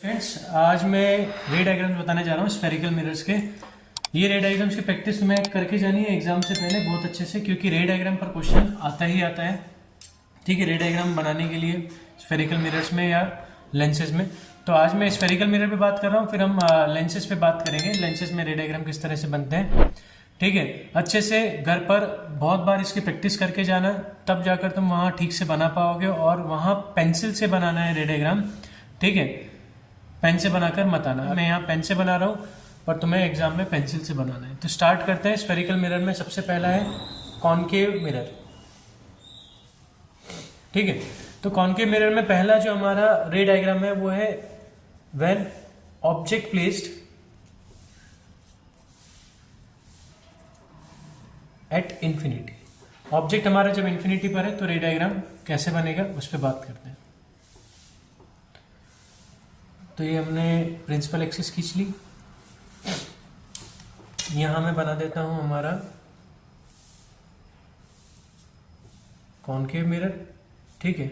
Friends, आज मैं रे डायग्राम्स बताने जा रहा हूँ स्फेरिकल मिरर्स के। ये रे डायग्राम्स की प्रैक्टिस तुम्हें करके जानी है एग्जाम से पहले बहुत अच्छे से, क्योंकि रे डायग्राम पर क्वेश्चन आता ही आता है। ठीक है, रे डायग्राम बनाने के लिए स्फेरिकल मिरर्स में या लेंसेज में। तो आज मैं स्फेरिकल मिरर पे बात कर रहा हूँ, फिर हम लेंसेज पे बात करेंगे, लेंसेज में रे डायग्राम किस तरह से बनते हैं। ठीक है, अच्छे से घर पर बहुत बार इसकी प्रैक्टिस करके जाना, तब जाकर तुम वहाँ ठीक से बना पाओगे। और वहाँ पेंसिल से बनाना है रे डायग्राम। ठीक है, पेन से बनाकर मत आना। मैं यहाँ पेन से बना रहा हूँ, पर तुम्हें एग्जाम में पेंसिल से बनाना है। तो स्टार्ट करते हैं। स्फेरिकल मिरर में सबसे पहला है कॉनकेव मिरर। ठीक है, तो कॉनकेव मिरर में पहला जो हमारा रे डायग्राम है वो है when object placed at infinity. Object हमारा जब इंफिनिटी पर है तो रे डायग्राम कैसे बनेगा उस पर बात करते हैं। तो ये हमने प्रिंसिपल एक्सिस खींच ली। यहां मैं बना देता हूं हमारा कॉनकेव मिरर। ठीक है,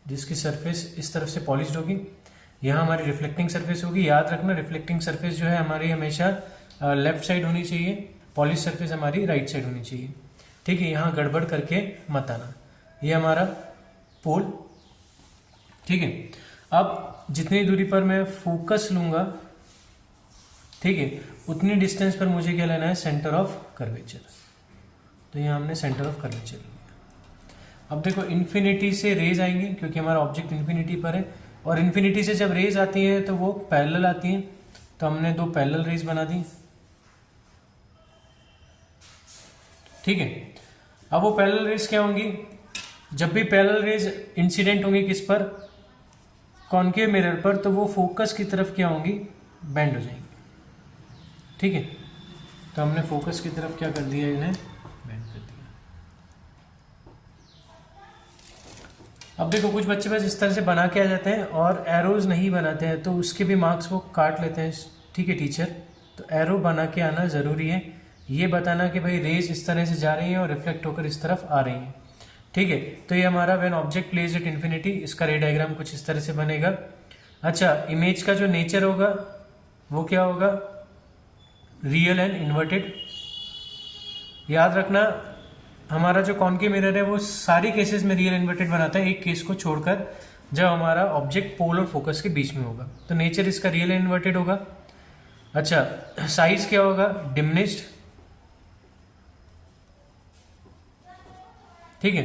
जिसकी सरफेस इस तरफ से पॉलिश्ड होगी। यहाँ हमारी रिफ्लेक्टिंग सरफेस होगी। याद रखना, रिफ्लेक्टिंग सरफेस जो है हमारी हमेशा लेफ्ट साइड होनी चाहिए, पॉलिश सरफेस हमारी राइट साइड होनी चाहिए। ठीक है, यहाँ गड़बड़ करके मत आना। ये हमारा पोल। ठीक है, अब जितनी दूरी पर मैं फोकस लूंगा, ठीक है, उतनी डिस्टेंस पर मुझे क्या लेना है, सेंटर ऑफ कर्वेचर। तो यहाँ हमने सेंटर ऑफ कर्वेचर लिया। अब देखो, इन्फिनिटी से रेज आएंगी क्योंकि हमारा ऑब्जेक्ट इन्फिनिटी पर है, और इन्फिनिटी से जब रेज आती है तो वो पैरेलल आती हैं। तो हमने दो पैरेलल रेज बना दी। ठीक है, अब वो पैरेलल रेज क्या होंगी, जब भी पैरेलल रेज इंसिडेंट होंगी किस पर, कॉनकेव मिरर पर, तो वो फोकस की तरफ क्या होंगी, बेंड हो जाएंगी। ठीक है, तो हमने फोकस की तरफ क्या कर दिया, इन्हें बेंड कर दिया। अब देखो, कुछ बच्चे बस इस तरह से बना के आ जाते हैं और एरोज नहीं बनाते हैं, तो उसके भी मार्क्स वो काट लेते हैं। ठीक है टीचर, तो एरो बना के आना जरूरी है। ये बताना कि भाई रेज इस तरह से जा रही है और रिफ्लेक्ट होकर इस तरफ आ रही है। ठीक है, तो ये हमारा when object placed at infinity, इसका रे डायग्राम कुछ इस तरह से बनेगा। अच्छा, इमेज का जो नेचर होगा वो क्या होगा, रियल एंड इन्वर्टेड। याद रखना, हमारा जो कॉनकेव मिरर है वो सारी केसेस में रियल इन्वर्टेड बनाता है, एक केस को छोड़कर, जब हमारा ऑब्जेक्ट पोल और फोकस के बीच में होगा। तो नेचर इसका रियल एंड इन्वर्टेड होगा। अच्छा, साइज क्या होगा, डिमिनिश्ड। ठीक है,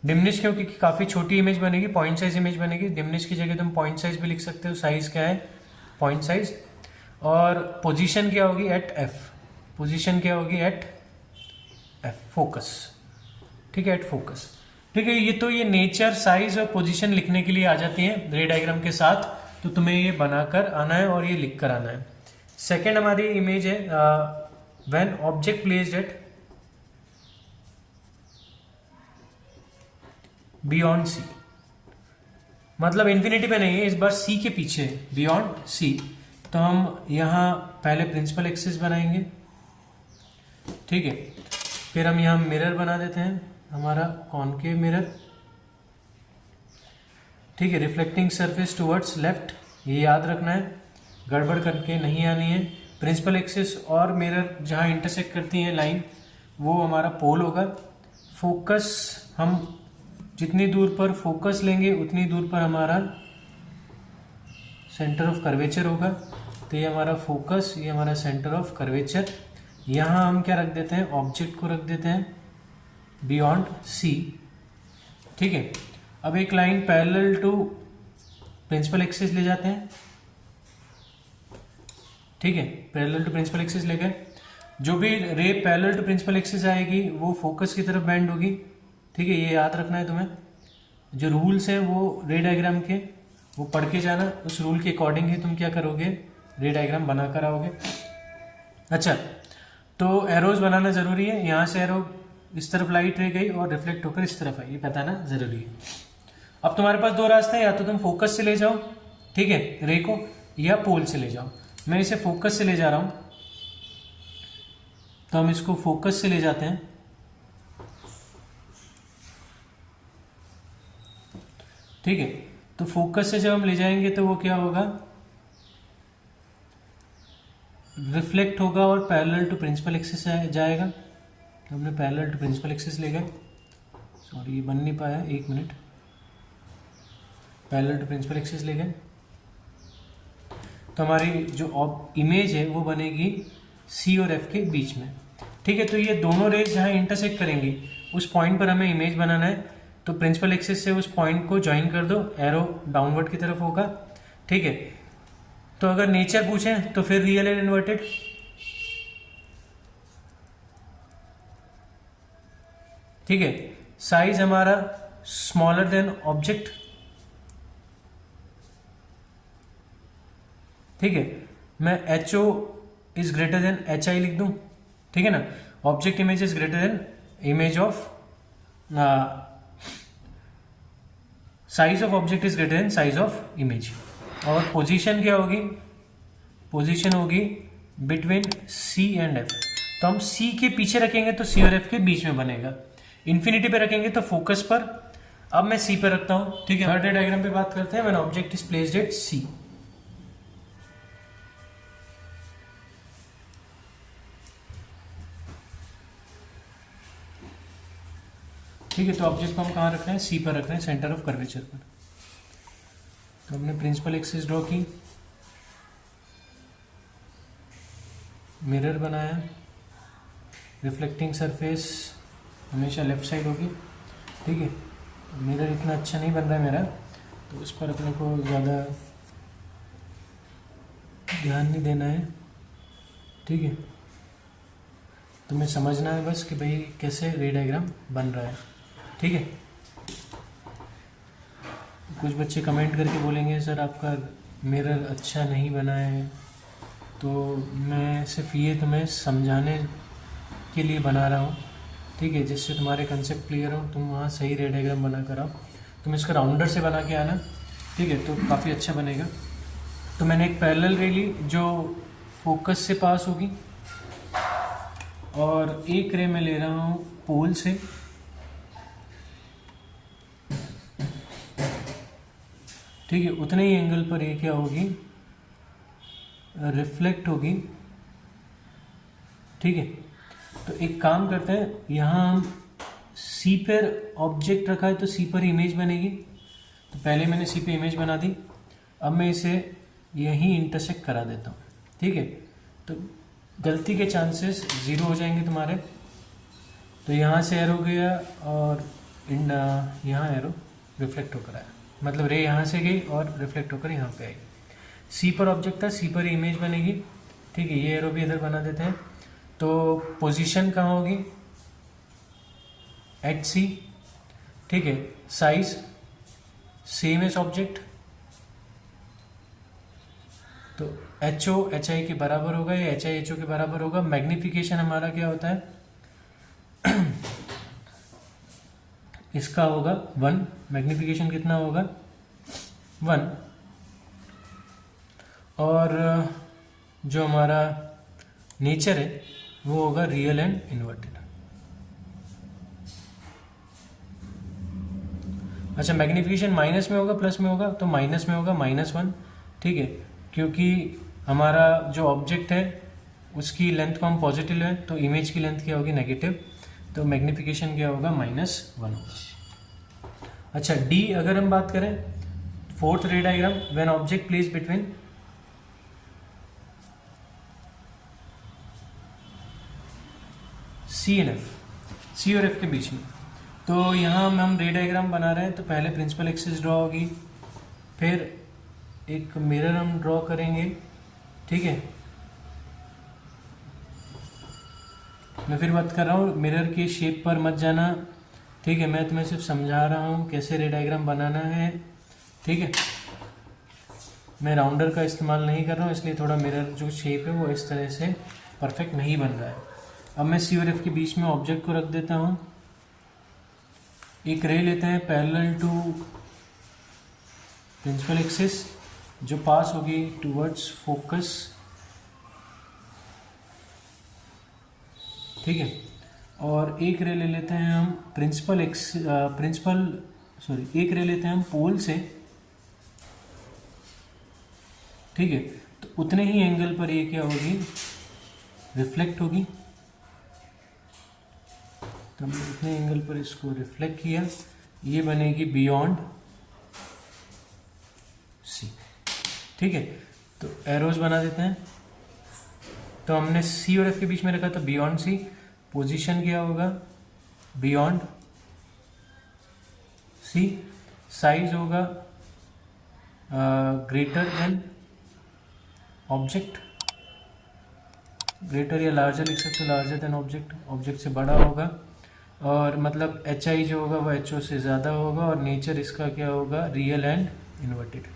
डिमिनिश क्योंकि काफी छोटी इमेज बनेगी, पॉइंट साइज इमेज बनेगी। डिमिनिश की जगह तुम पॉइंट साइज भी लिख सकते हो। साइज क्या है, पॉइंट साइज। और पोजीशन क्या होगी, एट एफ। पोजीशन क्या होगी, एट एफ, फोकस। ठीक है, एट फोकस। ठीक है, ये नेचर, साइज और पोजीशन लिखने के लिए आ जाती है रे डायग्राम के साथ। तो तुम्हें ये बनाकर आना है और ये लिख कर आना है। सेकेंड हमारी इमेज है when object placed at beyond C. मतलब इन्फिनिटी पे नहीं है, इस बार सी के पीछे, बियॉन्ड सी। तो हम यहाँ पहले प्रिंसिपल एक्सिस बनाएंगे। ठीक है, फिर हम यहाँ मिरर बना देते हैं, हमारा कॉनकेव मिरर। ठीक है, रिफ्लेक्टिंग सरफेस टुवर्ड्स लेफ्ट, ये याद रखना है, गड़बड़ करके नहीं आनी है। प्रिंसिपल एक्सिस और मिरर जहाँ इंटरसेक्ट करती हैं लाइन, वो हमारा पोल होगा। फोकस, हम जितनी दूर पर फोकस लेंगे उतनी दूर पर हमारा सेंटर ऑफ कर्वेचर होगा। तो ये हमारा फोकस, ये हमारा सेंटर ऑफ कर्वेचर। यहाँ हम क्या रख देते हैं, ऑब्जेक्ट को रख देते हैं बियॉन्ड सी। ठीक है, अब एक line parallel to principal axis ले जाते हैं। ठीक है, पैरेलल टू प्रिंसिपल एक्सिस ले गए। जो भी ray parallel to principal axis आएगी वो फोकस की तरफ बेंड होगी। ठीक है, ये याद रखना है तुम्हें। जो रूल्स हैं वो रे डायग्राम के, वो पढ़ के जाना, उस रूल के अकॉर्डिंग ही तुम क्या करोगे, रे डायग्राम बनाकर आओगे। अच्छा, तो एरोज बनाना जरूरी है। यहाँ से एरो इस तरफ लाइट रह गई और रिफ्लेक्ट होकर इस तरफ आई, ये बताना जरूरी है। अब तुम्हारे पास दो रास्ते हैं, या तो तुम फोकस से ले जाओ, ठीक है, रे को, या पोल से ले जाओ। मैं इसे फोकस से ले जा रहा हूं, तो हम इसको फोकस से ले जाते हैं। ठीक है, तो फोकस से जब हम ले जाएंगे तो वो क्या होगा, रिफ्लेक्ट होगा और पैरेलल टू प्रिंसिपल एक्सिस जाएगा। तो हमने पैरेलल टू प्रिंसिपल एक्सिस ले गए, सॉरी ये बन नहीं पाया, एक minute, parallel to principal axis ले गए, तो हमारी जो इमेज है वो बनेगी सी और एफ के बीच में। ठीक है, तो ये दोनों रेज जहाँ इंटरसेक्ट करेंगी उस पॉइंट पर हमें इमेज बनाना है, तो प्रिंसिपल एक्सिस से उस पॉइंट को ज्वाइन कर दो, एरो डाउनवर्ड की तरफ होगा। ठीक है, तो अगर नेचर पूछें तो फिर रियल एंड इन्वर्टेड। ठीक है, साइज हमारा स्मॉलर देन ऑब्जेक्ट। ठीक है, मैं H O is greater than H I लिख दूं। ठीक है ना, object image is greater than image of, size of object is greater than size of image. और पोजीशन क्या होगी, पोजीशन होगी बिटवीन सी एंड एफ। तो हम सी के पीछे रखेंगे तो सी और एफ के बीच में बनेगा, इन्फिनिटी पे रखेंगे तो फोकस पर। अब मैं सी पे रखता हूं। ठीक है, थर्ड रे डायग्राम पे बात करते हैं। When object is placed at C, ठीक है, तो ऑब्जेक्ट को हम कहाँ रख रहे हैं, सी पर रख रहे हैं, सेंटर ऑफ कर्वेचर पर। तो हमने प्रिंसिपल एक्सिस ड्रॉ की, मिरर बनाया, रिफ्लेक्टिंग सरफेस हमेशा लेफ्ट साइड होगी। ठीक है, मिरर इतना अच्छा नहीं बन रहा है मेरा, तो उस पर अपने को ज़्यादा ध्यान नहीं देना है। ठीक है, तुम्हें समझना है बस कि भाई कैसे रे डायग्राम बन रहा है। ठीक है, कुछ बच्चे कमेंट करके बोलेंगे सर आपका मिरर अच्छा नहीं बना है, तो मैं सिर्फ ये तुम्हें समझाने के लिए बना रहा हूँ। ठीक है, जिससे तुम्हारे कंसेप्ट क्लियर हो, तुम वहाँ सही रे डायग्राम बना कर आओ। तुम इसका राउंडर से बना के आना, ठीक है, तो काफ़ी अच्छा बनेगा। तो मैंने एक पैरेलल रे ली जो फोकस से पास होगी, और एक रे में ले रहा हूँ पोल से। ठीक है, उतने ही एंगल पर ये क्या होगी, रिफ्लेक्ट होगी। ठीक है, तो एक काम करते हैं, यहाँ हम सी पर ऑब्जेक्ट रखा है तो सी पर इमेज बनेगी। तो पहले मैंने सी पे इमेज बना दी, अब मैं इसे यहीं इंटरसेक्ट करा देता हूँ। ठीक है, तो गलती के चांसेस ज़ीरो हो जाएंगे तुम्हारे। तो यहाँ से एरो गया और यहाँ एरो रिफ्लेक्ट होकर आया, मतलब रे यहाँ से गई और रिफ्लेक्ट होकर यहाँ पे आई। सी पर ऑब्जेक्ट था, सी पर इमेज बनेगी। ठीक है, ये एरो भी इधर बना देते हैं। तो पोजीशन कहाँ होगी, एट सी। ठीक है, साइज सेम एज ऑब्जेक्ट, तो एच ओ एच आई के बराबर होगा या एच आई एच ओ के बराबर होगा। मैग्निफिकेशन हमारा क्या होता है इसका होगा 1। मैग्निफिकेशन कितना होगा, 1। और जो हमारा नेचर है वो होगा रियल एंड इन्वर्टेड। अच्छा, मैग्निफिकेशन माइनस में होगा प्लस में होगा, तो माइनस में होगा, -1। ठीक है, क्योंकि हमारा जो ऑब्जेक्ट है उसकी लेंथ को हम पॉजिटिव लें तो इमेज की लेंथ क्या होगी, नेगेटिव। तो मैग्निफिकेशन क्या होगा, -1 होगा। अच्छा, डी अगर हम बात करें, fourth ray diagram, when object place between C and F, C और एफ के बीच में। तो यहाँ हम रे डायग्राम बना रहे हैं, तो पहले प्रिंसिपल एक्सिस ड्रॉ होगी, फिर एक मिरर हम ड्रॉ करेंगे। ठीक है, मैं फिर बात कर रहा हूँ, मिरर के शेप पर मत जाना। ठीक है, मैं तुम्हें सिर्फ समझा रहा हूँ कैसे रे डायग्राम बनाना है। ठीक है, मैं राउंडर का इस्तेमाल नहीं कर रहा हूँ, इसलिए थोड़ा मिरर जो शेप है वो इस तरह से परफेक्ट नहीं बन रहा है। अब मैं सी और एफ के बीच में ऑब्जेक्ट को रख देता हूँ। एक रे लेते हैं पैरेलल टू प्रिंसिपल एक्सिस जो पास होगी टूवर्ड्स फोकस। ठीक है, और एक रे ले लेते हैं हम एक रे लेते हैं हम पोल से ठीक है, तो उतने ही एंगल पर ये क्या होगी, रिफ्लेक्ट होगी। तो हमने उतने एंगल पर इसको रिफ्लेक्ट किया, ये बनेगी बियॉन्ड सी। ठीक है, तो एरोज बना देते हैं। तो हमने सी और एफ के बीच में रखा, तो बियॉन्ड सी। पोजीशन क्या होगा, बियॉन्ड सी। साइज होगा ग्रेटर देन ऑब्जेक्ट, ग्रेटर या लार्जर लिख सकते हो, लार्जर देन ऑब्जेक्ट, ऑब्जेक्ट से बड़ा होगा। और मतलब एच आई जो होगा वो एच ओ से ज़्यादा होगा। और नेचर इसका क्या होगा, रियल एंड इन्वर्टेड।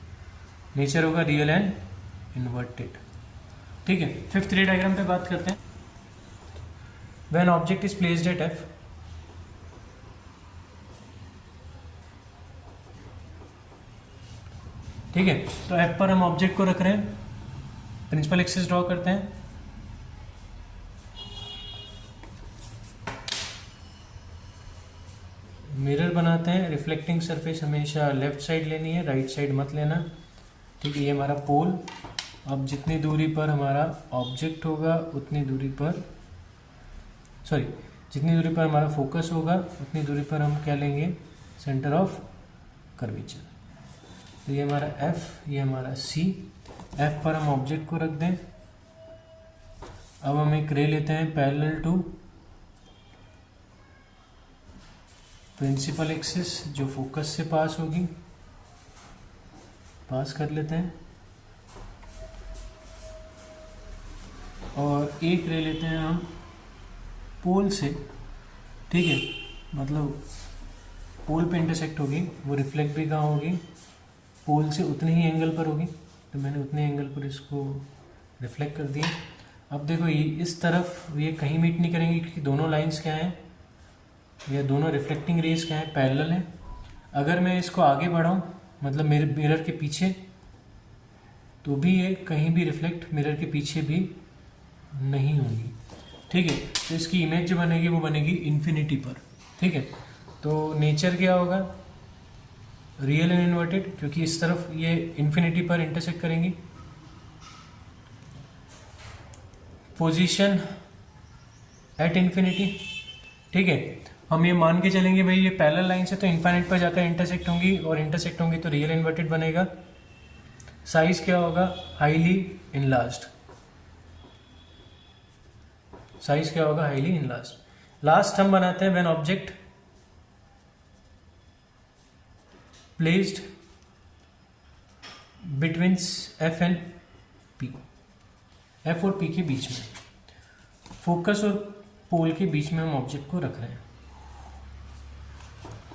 नेचर होगा रियल एंड इन्वर्टेड। ठीक है, फिफ्थ रे डायग्राम पे बात करते हैं। When object is placed eight F, ठीक है, तो एफ पर हम ऑब्जेक्ट को रख रहे हैं, प्रिंसिपल एक्सिस ड्रॉ करते हैं। मिरर बनाते हैं। रिफ्लेक्टिंग सरफेस हमेशा लेफ्ट साइड लेनी है, राइट साइड मत लेना। ठीक है, ये हमारा पोल। अब जितनी दूरी पर हमारा ऑब्जेक्ट होगा उतनी दूरी पर, सॉरी, जितनी दूरी पर हमारा फोकस होगा उतनी दूरी पर हम क्या लेंगे, सेंटर ऑफ कर्वेचर। तो ये हमारा एफ, ये हमारा सी। एफ पर हम ऑब्जेक्ट को रख दें। अब हम एक रे लेते हैं पैरेलल टू प्रिंसिपल एक्सिस, जो फोकस से पास होगी, पास कर लेते हैं। और एक रे लेते हैं हम पोल से। ठीक है, मतलब पोल पे इंटरसेक्ट होगी, वो रिफ्लेक्ट भी कहाँ होगी, पोल से उतने ही एंगल पर होगी। तो मैंने उतने एंगल पर इसको रिफ्लेक्ट कर दिया। अब देखो ये इस तरफ ये कहीं मीट नहीं करेंगे, क्योंकि दोनों लाइंस क्या हैं, ये दोनों रिफ्लेक्टिंग रेज क्या है, पैरेलल है। अगर मैं इसको आगे बढ़ाऊँ, मतलब मेरे मिरर के पीछे, तो भी ये कहीं भी रिफ्लेक्ट मिरर के पीछे भी नहीं होगी। ठीक है, तो इसकी इमेज जो बनेगी वो बनेगी इन्फिनिटी पर। ठीक है, तो नेचर क्या होगा, रियल एंड इन्वर्टेड, क्योंकि इस तरफ ये इन्फिनिटी पर इंटरसेक्ट करेंगी। Position at infinity. ठीक है, हम ये मान के चलेंगे भाई ये पैरेलल लाइन से तो इन्फिनिट पर जाकर इंटरसेक्ट होंगी, और इंटरसेक्ट होंगी तो रियल इन्वर्टेड बनेगा। साइज क्या होगा, हाईली इनलार्ज्ड। साइज क्या होगा, हाईली इनलार्ज्ड। लास्ट हम बनाते हैं when object placed between F and P, F और पी के बीच में, फोकस और पोल के बीच में हम ऑब्जेक्ट को रख रहे हैं।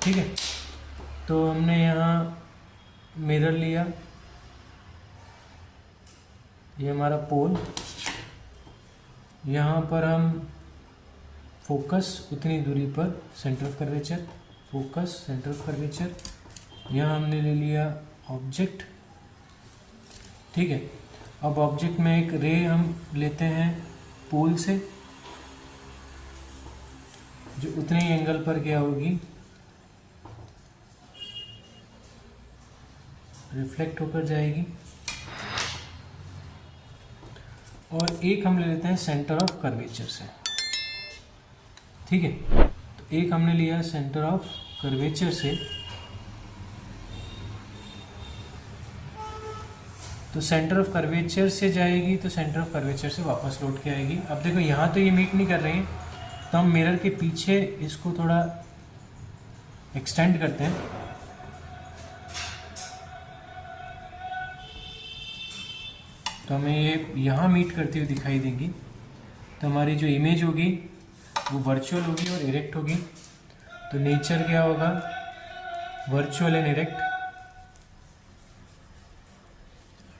ठीक है, तो हमने यहाँ मिरर लिया, ये हमारा पोल, यहाँ पर हम फोकस उतनी दूरी पर centre of curvature, focus centre of curvature. यहाँ हमने ले लिया ऑब्जेक्ट। ठीक है, अब ऑब्जेक्ट में एक रे हम लेते हैं पोल से, जो उतने ही एंगल पर क्या होगी, रिफ्लेक्ट होकर जाएगी। और एक हम ले लेते हैं सेंटर ऑफ कर्वेचर से। ठीक है, तो एक हमने लिया सेंटर ऑफ कर्वेचर से, तो सेंटर ऑफ कर्वेचर से जाएगी, तो सेंटर ऑफ कर्वेचर से वापस लौट के आएगी। अब देखो यहाँ तो ये मीट नहीं कर रही है, तो हम मिरर के पीछे इसको थोड़ा एक्सटेंड करते हैं। तो हमें ये यहाँ मीट करती हुई दिखाई देंगी। तो हमारी जो इमेज होगी वो वर्चुअल होगी और इरेक्ट होगी। तो नेचर क्या होगा, वर्चुअल एंड इरेक्ट।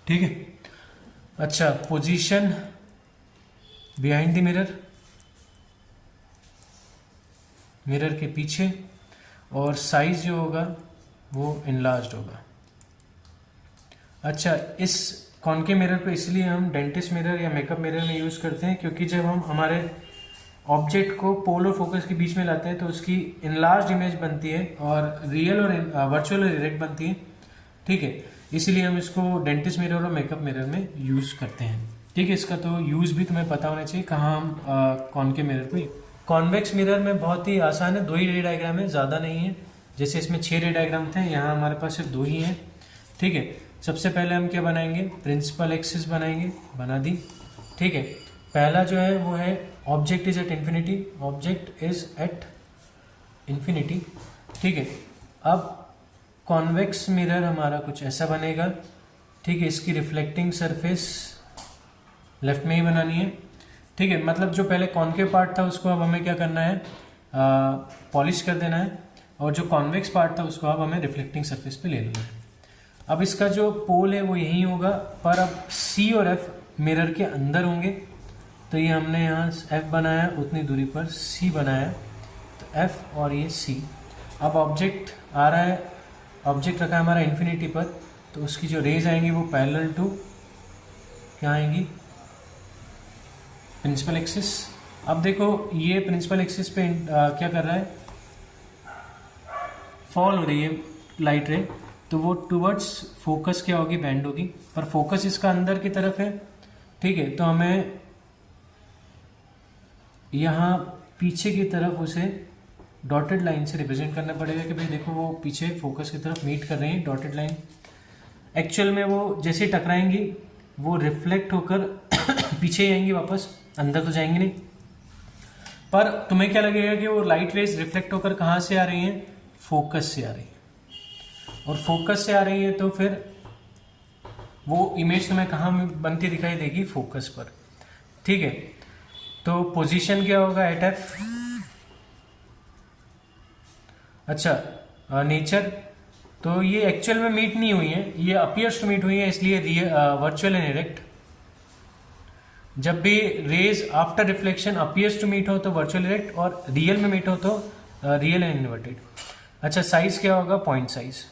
ठीक है, अच्छा, position behind the mirror, mirror के पीछे, और साइज जो होगा वो इनलार्ज्ड होगा। अच्छा, इस कॉनकेव मिरर को इसलिए हम डेंटिस्ट मिरर या मेकअप मिरर में यूज़ करते हैं, क्योंकि जब हम हमारे ऑब्जेक्ट को पोल और फोकस के बीच में लाते हैं तो उसकी इनलार्ज इमेज बनती है, और रियल और वर्चुअल और इरेक्ट बनती है। ठीक है, इसीलिए हम इसको डेंटिस्ट मिरर और मेकअप मिरर में यूज़ करते हैं। ठीक है, इसका तो यूज़ भी तुम्हें पता होना चाहिए कहाँ हम कौन के मिरर को। कॉन्वेक्स मिरर में बहुत ही आसान है, 2 ही रे डायग्राम है, ज़्यादा नहीं है। जैसे इसमें 6 रे डायग्राम थे, यहाँ हमारे पास सिर्फ 2 ही हैं। ठीक है, सबसे पहले हम क्या बनाएंगे, प्रिंसिपल एक्सिस बनाएंगे, बना दी। ठीक है, पहला जो है वो है object is at infinity, object is at infinity. ठीक है, अब कॉन्वेक्स मिरर हमारा कुछ ऐसा बनेगा। ठीक है, इसकी रिफ्लेक्टिंग सरफेस लेफ्ट में ही बनानी है। ठीक है, मतलब जो पहले कॉन्केव पार्ट था उसको अब हमें क्या करना है, पॉलिश कर देना है, और जो कॉन्वेक्स पार्ट था उसको अब हमें रिफ्लेक्टिंग सरफेस पे ले लेना है। अब इसका जो पोल है वो यही होगा, पर अब सी और एफ मिरर के अंदर होंगे। तो ये हमने यहाँ एफ बनाया, उतनी दूरी पर सी बनाया, तो एफ और ये सी। अब ऑब्जेक्ट आ रहा है, ऑब्जेक्ट रखा है हमारा इन्फिनिटी पर, तो उसकी जो रेज आएंगी वो पैरेलल टू क्या आएंगी, प्रिंसिपल एक्सिस। अब देखो ये प्रिंसिपल एक्सिस पे क्या कर रहा है, फॉल हो रही है लाइट रे, तो वो टुवर्ड्स फोकस क्या होगी, बैंड होगी, पर फोकस इसका अंदर की तरफ है। ठीक है, तो हमें यहाँ पीछे की तरफ उसे डॉटेड लाइन से रिप्रेजेंट करना पड़ेगा कि भाई देखो वो पीछे फोकस की तरफ मीट कर रही है डॉटेड लाइन। एक्चुअल में वो जैसे ही टकराएंगी वो रिफ्लेक्ट होकर पीछे ही आएंगी वापस, अंदर तो जाएंगी नहीं। पर तुम्हें क्या लगेगा कि वो लाइट रेज रिफ्लेक्ट होकर कहाँ से आ रही हैं, फोकस से आ रही है, और फोकस से आ रही है तो फिर वो इमेज तुम्हें कहाँ बनती दिखाई देगी, फोकस पर। ठीक है, तो पोजीशन क्या होगा, एट एफ। अच्छा, नेचर, तो ये एक्चुअल में मीट नहीं हुई है, ये अपीयर्स टू मीट हुई है, इसलिए वर्चुअल एंड इरेक्ट। जब भी rays after reflection appears to meet हो तो वर्चुअल इरेक्ट, और रियल में मीट हो तो रियल एंड इन्वर्टेड। अच्छा, साइज क्या होगा, पॉइंट साइज।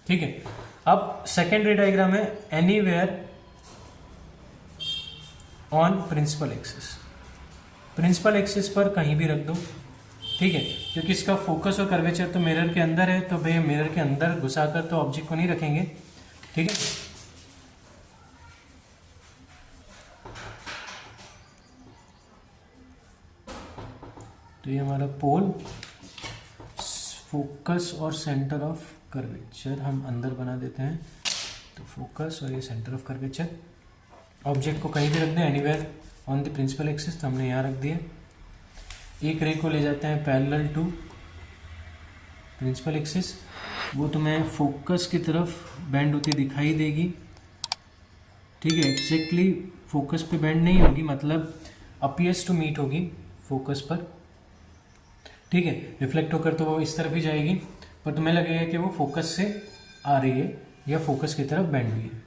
ठीक है, अब सेकेंड रे डायग्राम है anywhere on principal axis. Principal axis पर कहीं भी रख दो। ठीक है, क्योंकि इसका फोकस और कर्वेचर तो मिरर के अंदर है, तो भाई मिरर के अंदर घुसाकर तो ऑब्जेक्ट को नहीं रखेंगे। ठीक है, तो ये हमारा पोल, फोकस और सेंटर ऑफ कर्वेचर हम अंदर बना देते हैं, तो फोकस और ये सेंटर ऑफ कर्वेचर। ऑब्जेक्ट को कहीं भी रख दें, anywhere on the principal axis, तो हमने यहाँ रख दिया। एक रे को ले जाते हैं पैरेलल टू प्रिंसिपल एक्सिस, वो तुम्हें फोकस की तरफ बेंड होती दिखाई देगी। ठीक है, एग्जैक्टली फोकस पे बेंड नहीं होगी, मतलब अपीयर्स टू मीट होगी फोकस पर। ठीक है, रिफ्लेक्ट होकर तो वो इस तरफ ही जाएगी, पर तुम्हें लगेगा कि वो फोकस से आ रही है या फोकस की तरफ बेंड हुई है।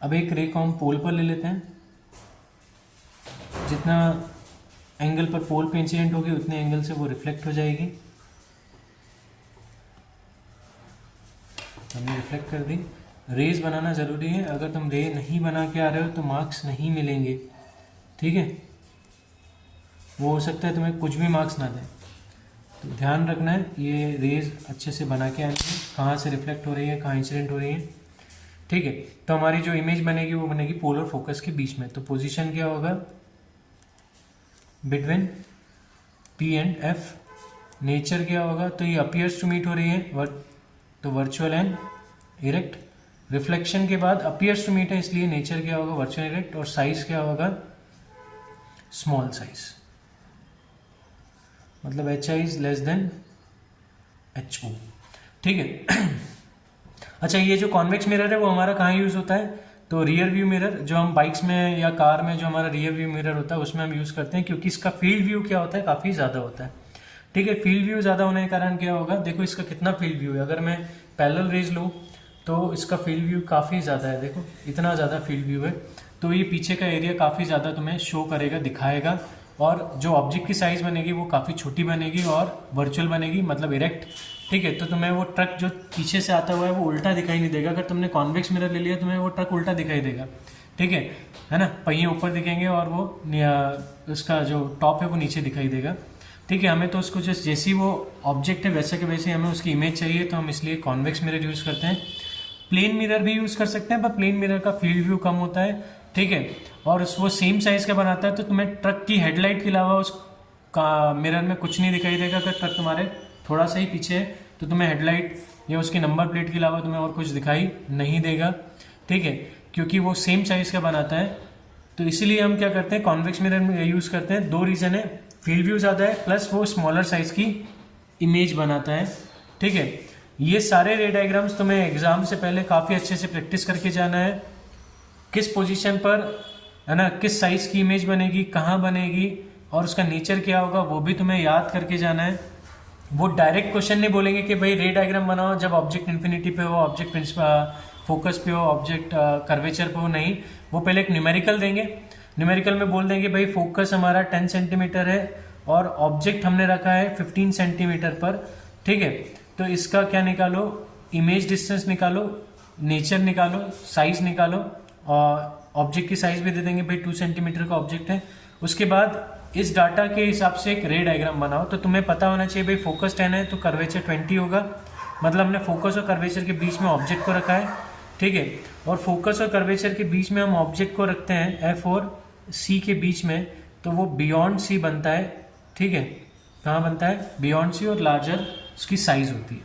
अब एक रे को हम पोल पर ले लेते हैं, जितना एंगल पर पोल पे इंसिडेंट होगी उतने एंगल से वो रिफ्लेक्ट हो जाएगी। हमने रिफ्लेक्ट कर दी। रेज बनाना ज़रूरी है, अगर तुम रे नहीं बना के आ रहे हो तो मार्क्स नहीं मिलेंगे। ठीक है, वो हो सकता है तुम्हें कुछ भी मार्क्स ना दें, तो ध्यान रखना है ये रेज अच्छे से बना के आनी है, कहाँ से रिफ्लेक्ट हो रही है, कहाँ इंसिडेंट हो रही है। ठीक है, तो हमारी जो इमेज बनेगी वो बनेगी पोल और फोकस के बीच में। तो पोजीशन क्या होगा, between P and F. Nature क्या होगा, तो ये अपीयर्स टू मीट हो रही है, तो वर्चुअल एंड इरेक्ट। रिफ्लेक्शन के बाद अपीयर्स टू मीट है, इसलिए नेचर क्या होगा, वर्चुअल इरेक्ट। और साइज क्या होगा, स्मॉल साइज, मतलब H I is less than H O. ठीक है। अच्छा, ये जो कॉन्वेक्स मिरर है वो हमारा कहाँ यूज़ होता है, तो रियर व्यू मिरर, जो हम बाइक्स में या कार में जो हमारा रियर व्यू मिरर होता है उसमें हम यूज़ करते हैं, क्योंकि इसका फील्ड व्यू क्या होता है, काफ़ी ज़्यादा होता है। ठीक है, फील्ड व्यू ज़्यादा होने के कारण क्या होगा, देखो इसका कितना फील्ड व्यू है। अगर मैं पैरेलल रेज लूँ तो इसका फील्ड व्यू काफ़ी ज़्यादा है, देखो इतना ज़्यादा फील्ड व्यू है। तो ये पीछे का एरिया काफ़ी ज़्यादा तुम्हें शो करेगा, दिखाएगा, और जो ऑब्जेक्ट की साइज़ बनेगी वो काफ़ी छोटी बनेगी और वर्चुअल बनेगी, मतलब इरेक्ट। ठीक है, तो तुम्हें वो ट्रक जो पीछे से आता हुआ है वो उल्टा दिखाई नहीं देगा। अगर तुमने कॉन्वेक्स मिरर ले लिया तुम्हें वो ट्रक उल्टा दिखाई देगा। ठीक है ना, पहिए ऊपर दिखेंगे और वो उसका जो टॉप है वो नीचे दिखाई देगा। ठीक है, हमें तो उसको जस्ट जैसी वो ऑब्जेक्ट है वैसे के वैसे हमें उसकी इमेज चाहिए, तो हम इसलिए कॉन्वेक्स मिरर यूज़ करते हैं। प्लेन मिरर भी यूज़ कर सकते हैं, पर प्लेन मिरर का फील्ड व्यू कम होता है, ठीक है, और वो सेम साइज का बनाता है, तो तुम्हें ट्रक की हेडलाइट के अलावा उसका मिरर में कुछ नहीं दिखाई देगा। अगर ट्रक तुम्हारे थोड़ा सा ही पीछे है तो तुम्हें हेडलाइट या उसकी नंबर प्लेट के अलावा तुम्हें और कुछ दिखाई नहीं देगा, ठीक है, क्योंकि वो सेम साइज का बनाता है। तो इसीलिए हम क्या करते हैं, कॉन्वेक्स मिरर यूज़ करते हैं। दो रीज़न है, फील्ड व्यू ज़्यादा है, प्लस वो स्मॉलर साइज की इमेज बनाता है, ठीक है। ये सारे रे डायग्राम्स तुम्हें एग्जाम से पहले काफ़ी अच्छे से प्रैक्टिस करके जाना है, किस पोजीशन पर है ना, किस साइज की इमेज बनेगी, कहाँ बनेगी और उसका नेचर क्या होगा, वो भी तुम्हें याद करके जाना है। वो डायरेक्ट क्वेश्चन नहीं बोलेंगे कि भाई रे डायग्राम बनाओ जब ऑब्जेक्ट इन्फिनिटी पे हो, ऑब्जेक्ट फोकस पे हो, ऑब्जेक्ट कर्वेचर पे हो, नहीं, वो पहले एक न्यूमेरिकल देंगे। न्यूमेरिकल में बोल देंगे भाई फोकस हमारा 10 सेंटीमीटर है और ऑब्जेक्ट हमने रखा है 15 सेंटीमीटर पर, ठीक है, तो इसका क्या निकालो, इमेज डिस्टेंस निकालो, नेचर निकालो, साइज निकालो, और ऑब्जेक्ट की साइज भी दे देंगे भाई 2 सेंटीमीटर का ऑब्जेक्ट है। उसके बाद इस डाटा के हिसाब से एक रे डायग्राम बनाओ। तो तुम्हें पता होना चाहिए भाई फोकस 10 है तो कर्वेचर 20 होगा, मतलब हमने फोकस और कर्वेचर के बीच में ऑब्जेक्ट को रखा है, ठीक है, और फोकस और कर्वेचर के बीच में हम ऑब्जेक्ट को रखते हैं एफ और सी के बीच में, तो वो बियॉन्ड सी बनता है, ठीक है, कहाँ बनता है, बियॉन्ड सी, और लार्जर उसकी साइज होती है,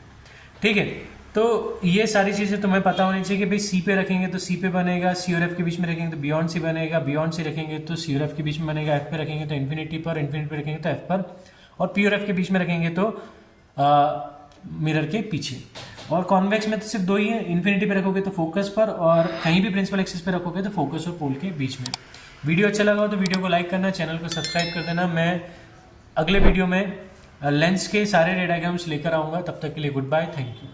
ठीक है। तो ये सारी चीज़ें तुम्हें पता होनी चाहिए कि भाई सी पे रखेंगे तो सी पे बनेगा, सी और एफ के बीच में रखेंगे तो बियॉन्ड सी बनेगा, बियॉन्ड सी रखेंगे तो सी और एफ के बीच में बनेगा, एफ पे रखेंगे तो इन्फिनिटी पर, इन्फिनिटी पे रखेंगे तो एफ पर, और पी और एफ के बीच में रखेंगे तो मिरर के पीछे। और कॉन्वेक्स में तो सिर्फ दो ही है, इन्फिनिटी पे रखोगे तो फोकस पर, और कहीं भी प्रिंसिपल एक्सिस पे रखोगे तो फोकस और पोल के बीच में। वीडियो अच्छा लगा हो तो वीडियो को लाइक करना, चैनल को सब्सक्राइब कर देना। मैं अगले वीडियो में लेंस के सारे रे डायग्राम्स लेकर आऊँगा, तब तक के लिए गुड बाय, थैंक यू।